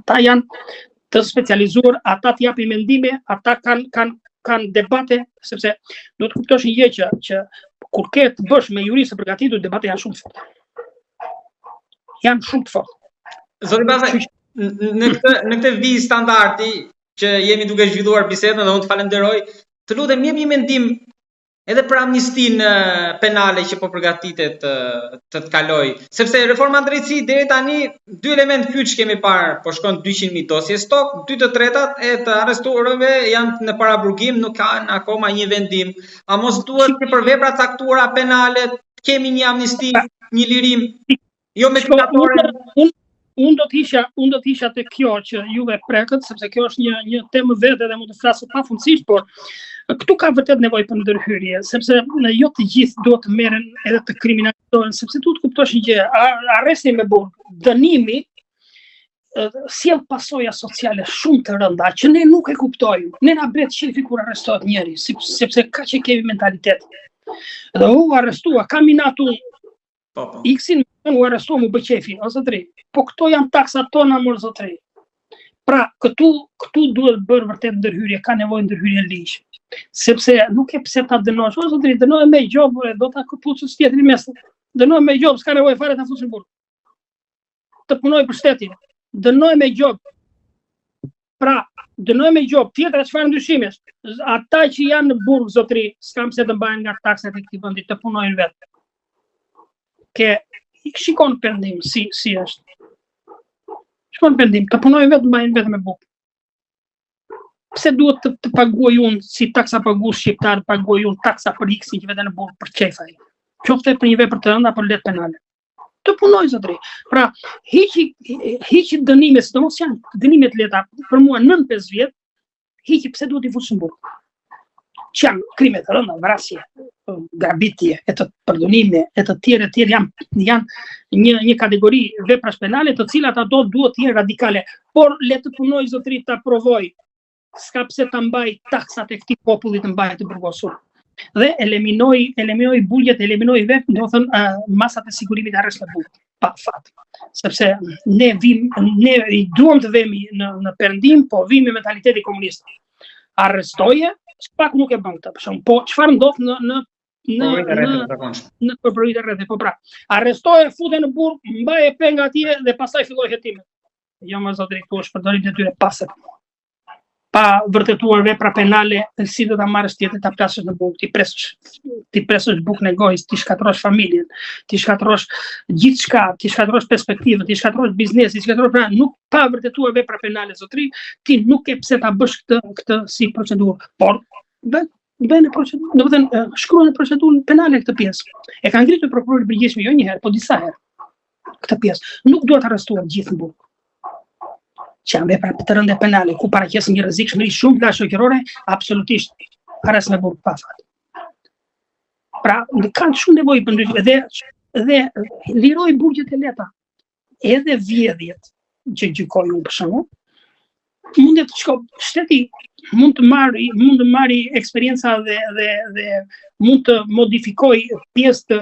Ata janë të specializuar, ata të japin mendime, ata kanë debate, sepse do të kuptosh një gjë që kur ke të bësh me juristë të përgatitur, debatet janë shumë të forta. Janë shumë të forta. Zoti Basaj, në këtë vijë standardi që jemi duke zhvilluar bisedën dhe unë të falenderoj, të lutem jep një mendim edhe për amnistinë penale që po përgatitet të kaloj, sepse reforma drejtësi deri tani dy element kyç kemi parë, po shkon 200.000 dosje stok, 2/3 e të arrestuarve janë në paraburgim, nuk kanë akoma një vendim. A mos duhet që për vepra caktuara penale kemi një amnisti, një lirim, jo me diktatorë? Unë do të isha te kjo që juve prekët, sepse kjo është një temë vetë dhe mund të flasë pafundësisht, por këtu ka vërtet nevojë për ndërhyrje, sepse jo të gjithë duhet të merren edhe të kriminalizohen, sepse tu të kuptosh një gjë, arresti me burg, dënimi sjell pasoja sociale shumë të rënda që ne nuk e kuptojmë. Ne na bëhet shefi kur arrestohet njëri, sepse kaq e kemi mentalitet. Dhe u arrestua, kam minatu X-in u arrestua mu bëqefi, o zotri. Po këto janë taksat tona, mor zotri. Pra, këtu duhet bërë vërtet ndërhyrje, ka nevojë ndërhyrje ligj. Sepse nuk e pse ta dënosh, o zotri, dënoje me gjob, do ta këpucës tjetri mes. Dënoje me gjob, s'ka nevojë fare ta fushin burg. Të punoj për shtetin. Dënoje me gjob. Pra, dënoje me gjob, tjetra çfarë ndryshimesh? Ata që janë në burg, zotri, s'kam pse të mbajnë nga taksat e këtij vendi, të punojnë vetë. Shikon pendim si është. Shikon pendim, të punojnë vetë, mbajnë vetë me bukë. Pse duhet të paguaj unë, si taksa pagues shqiptar, paguaj unë taksa për X-in që vete në burg për çefaj. Qoftë për një vepër të rënda për letë penale. Të punoj zotri. Pra, hiqi dënime, sidomos janë dënimet leta, për mua 9-5 vjet, hiqi pse duhet i fush në burg. Që janë krime të rënda, vrasje, grabitje, e të përdunime, e të tjerë janë një kategori veprash penale të cilat ato duhet të jenë radikale, por le të punoj zotri ta provoj, s'ka pse ta mbaj taksat e këtij populli të mbaj të burgosur. Dhe eliminoj buljet, eliminoj vetë, do të thënë masat e sigurimit arrest në burg, pa fat. Sepse ne i duam të vemi në perëndim, po vim me mentaliteti komunist. Arrestoje, pak nuk e bën këtë, për shembull, po çfarë ndodh në përbërjet e rrethit, po pra. Arrestoje, futen në burg, mbaje penga atje dhe pastaj filloi hetimet. Jo më zotri, këtu është përdorim detyre pase. Pa vërtetuar vepra penale, si do ta marrësh tjetër ta plasësh në burg, ti presësh bukën e gojës, ti shkatrosh familjen, ti shkatrosh gjithçka, ti shkatrosh perspektivën, ti shkatrosh biznesin, ti shkatrosh nuk pa vërtetuar vepra penale zotri, ti nuk e pse ta bësh këtë si procedurë, por bëjnë procedurë, do të thënë shkruan procedurën penale këtë pjesë. E ka ngritur prokurori i përgjithshëm jo një herë, po disa herë. Këtë pjesë nuk duhet arrestuar gjithë në burg. Që janë vepra të rënda penale, ku paraqes një rrezikshmëri shumë të shoqërore, absolutisht arrest me burg pa fat. Pra, kanë shumë nevojë për ndryshim dhe liroj burgjet e leta. Edhe vjedhjet që gjykoj unë për shembull, mundet të shko shteti mund të marri eksperjenca dhe mund të modifikoj pjesë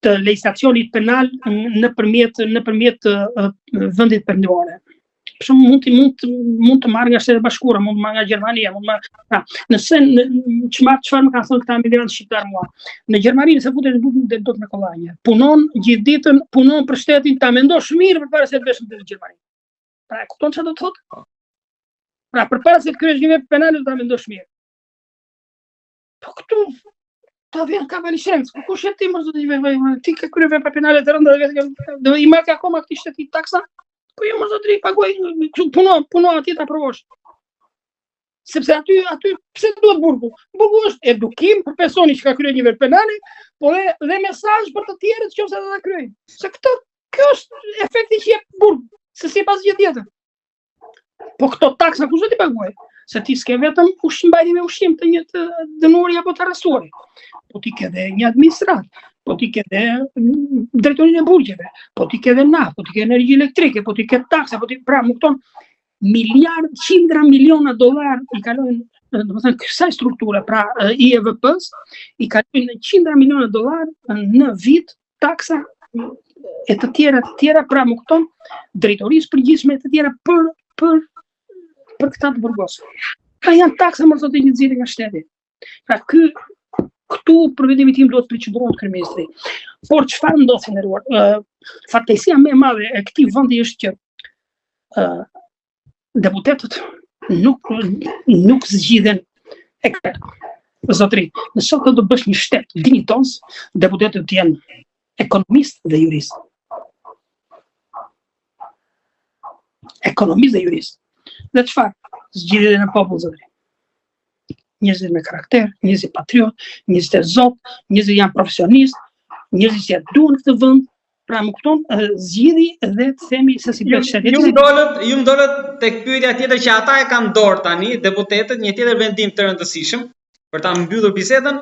të legislacionit penal nëpërmjet vendit perëndimore. Për shembull mund të marrë nga Shtetet Bashkuara, mund të marrë nga Gjermania, nëse çfarë më kanë thënë këta emigrantë shqiptar mua. Në Gjermani nëse futesh në burg do të me kollajë. Punon gjithë ditën, punon për shtetin, ta mendosh mirë përpara se të vesh në Gjermani. Pra, kupton çfarë do të thotë? Pra, përpara se të kryesh një vepër penale do ta mendosh mirë. Po këtu ta vjen kavalishenc, po kush e ti mos do të vjen, ti ke kryer vepra penale të rënda, do i marrë akoma këtij shteti taksa? Po jo mos do të paguaj, puno atje ta provosh. Sepse aty pse duhet burgu? Burgu është edukim për personin që ka kryer një vepër penale, po dhe mesazh për të tjerët nëse ata ta kryejnë. Se kjo është efekti që jep burgu, se sipas gjë tjetër. Po këto taksa kush do t'i paguaj? Se ti s'ke vetëm mbajtje me ushqim të një të dënuari apo të arrestuari. Po ti ke dhe një administrat, po ti ke dhe drejtorinë e burgjeve, po ti ke dhe naftë, po ti ke energji elektrike, po ti ke taksa, po ti pra më kupton qindra miliona dollar i kalojnë, domethënë kësaj strukture, pra IEVP-s i kalojnë qindra miliona dollar në vit taksa e të tjera pra më kupton, drejtorisë përgjithshme e të tjera për këta të burgos. Ka janë taksa më thotë që nxirren nga shteti. Pra këtu për vendimin tim duhet të përqendrohet kryeministri. Por çfarë ndodh nderuar? Fatkeqësia më e madhe e këtij vendi është që deputetët nuk zgjidhen e zotëri. Nëse do të bësh një shtet dinjitos, deputetët të jenë ekonomist dhe jurist. Ekonomist dhe jurist. Dhe çfarë? Zgjidhjen e popullit zotëri. Njerëzit me karakter, njerëzit patriot, njerëzit e zot, njerëzit janë profesionistë, njerëzit që duan këtë vend. Pra më kupton, zgjidhi dhe të themi se si bëhet shteti. Ju ndolët tek pyetja tjetër që ata e kanë dorë tani, deputetët, një tjetër vendim të rëndësishëm për ta mbyllur bisedën,